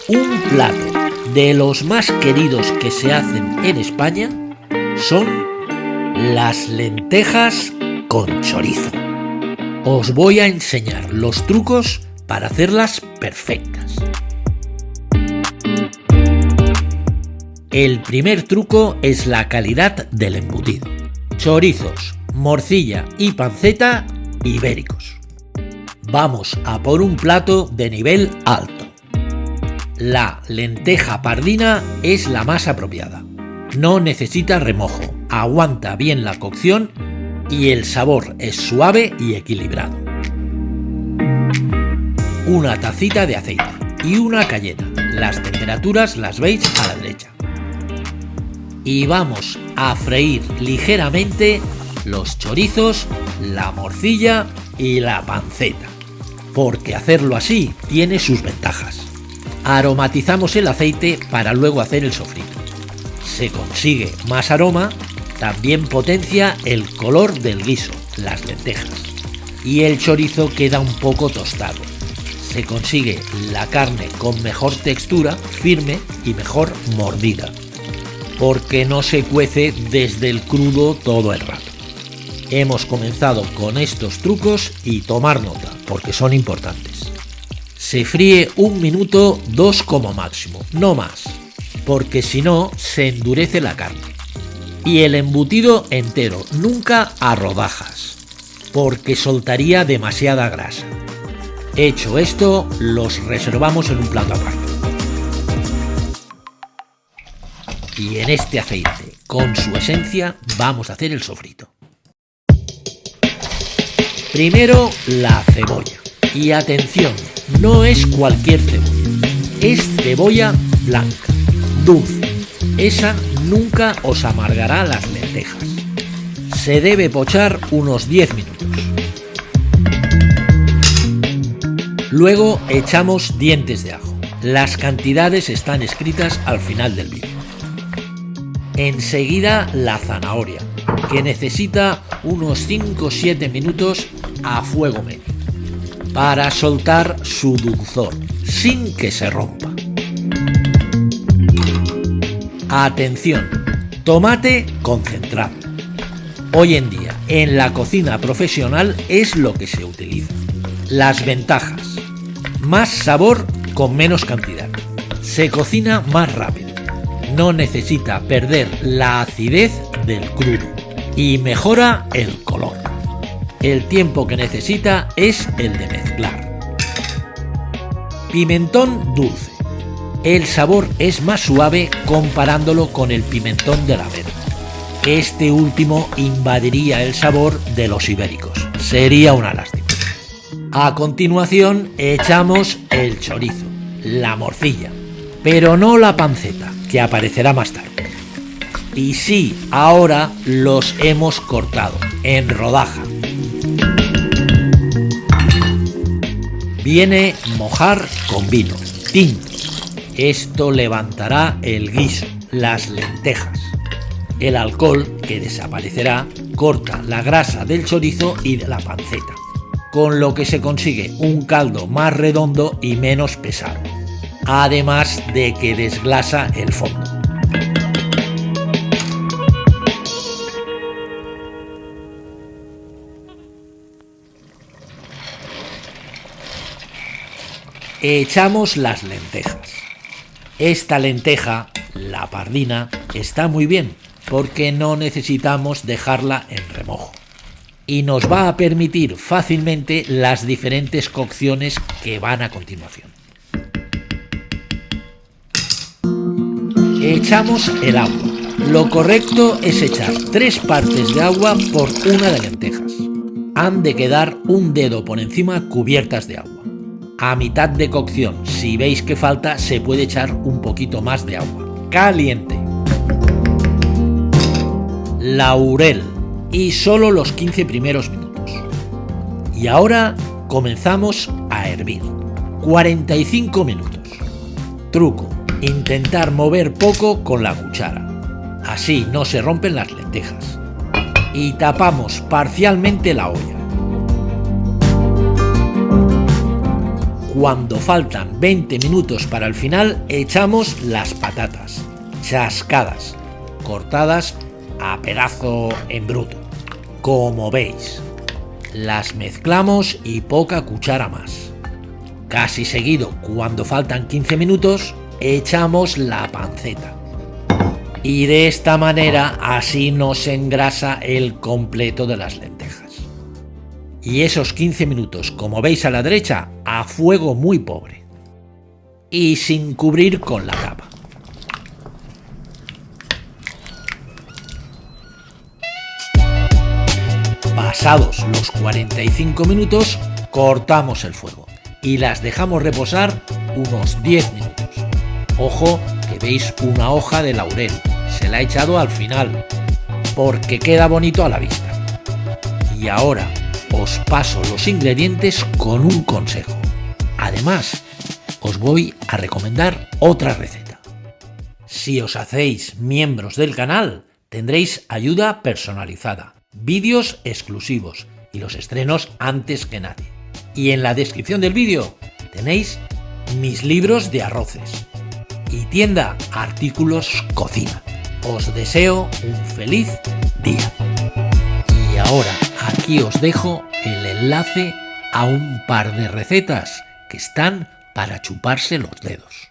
Un plato de los más queridos que se hacen en España son las lentejas con chorizo. Os voy a enseñar los trucos para hacerlas perfectas. El primer truco es la calidad del embutido. Chorizos, morcilla y panceta ibéricos. Vamos a por un plato de nivel alto. La lenteja pardina es la más apropiada. No necesita remojo, aguanta bien la cocción y el sabor es suave y equilibrado. Una tacita de aceite y una cayena. Las temperaturas las veis a la derecha. Y vamos a freír ligeramente los chorizos, la morcilla y la panceta, porque hacerlo así tiene sus ventajas. Aromatizamos el aceite para luego hacer el sofrito. Se consigue más aroma, también potencia el color del guiso, las lentejas, y el chorizo queda un poco tostado. Se consigue la carne con mejor textura, firme y mejor mordida, porque no se cuece desde el crudo todo el rato. Hemos comenzado con estos trucos y tomar nota, porque son importantes. Se fríe 1 minuto, 2 como máximo, no más, porque si no se endurece la carne. Y el embutido entero, nunca a rodajas, porque soltaría demasiada grasa. Hecho esto, los reservamos en un plato aparte. Y en este aceite, con su esencia, vamos a hacer el sofrito. Primero, la cebolla. Y atención, no es cualquier cebolla, es cebolla blanca, dulce. Esa nunca os amargará las lentejas. Se debe pochar unos 10 minutos. Luego echamos dientes de ajo. Las cantidades están escritas al final del vídeo. Enseguida la zanahoria, que necesita unos 5-7 minutos a fuego medio, para soltar su dulzor, sin que se rompa. Atención, tomate concentrado. Hoy en día, en la cocina profesional es lo que se utiliza. Las ventajas: más sabor con menos cantidad. Se cocina más rápido. No necesita perder la acidez del crudo y mejora el color. El tiempo que necesita es el de mezclar. Pimentón dulce. El sabor es más suave comparándolo con el pimentón de la verde. Este último invadiría el sabor de los ibéricos. Sería una lástima. A continuación echamos el chorizo, la morcilla, pero no la panceta, que aparecerá más tarde. Y sí, ahora los hemos cortado en rodaja. Viene mojar con vino tinto. Esto levantará el guiso, las lentejas. El alcohol, que desaparecerá, corta la grasa del chorizo y de la panceta, con lo que se consigue un caldo más redondo y menos pesado, además de que desglasa el fondo. Echamos las lentejas. Esta lenteja, la pardina, está muy bien porque no necesitamos dejarla en remojo y nos va a permitir fácilmente las diferentes cocciones que van a continuación. Echamos el agua. Lo correcto es echar 3 partes de agua por una de lentejas. Han de quedar un dedo por encima cubiertas de agua. A mitad de cocción, si veis que falta, se puede echar un poquito más de agua caliente. Laurel, y solo los 15 primeros minutos. Y ahora comenzamos a hervir. 45 minutos. Truco: intentar mover poco con la cuchara. Así no se rompen las lentejas. Y tapamos parcialmente la olla. Cuando faltan 20 minutos para el final, echamos las patatas, chascadas, cortadas a pedazo en bruto. Como veis, las mezclamos y poca cuchara más. Casi seguido, cuando faltan 15 minutos, echamos la panceta. Y de esta manera así no se engrasa el completo de las lentejas. Y esos 15 minutos, como veis a la derecha, a fuego muy pobre. Y sin cubrir con la tapa. Pasados los 45 minutos, cortamos el fuego y las dejamos reposar unos 10 minutos. Ojo que veis una hoja de laurel, se la he echado al final, porque queda bonito a la vista. Y ahora os paso los ingredientes con un consejo. Además, os voy a recomendar otra receta. Si os hacéis miembros del canal, tendréis ayuda personalizada, vídeos exclusivos y los estrenos antes que nadie. Y en la descripción del vídeo tenéis mis libros de arroces y tienda Artículos Cocina. Os deseo un feliz día. Y ahora aquí os dejo el enlace a un par de recetas que están para chuparse los dedos.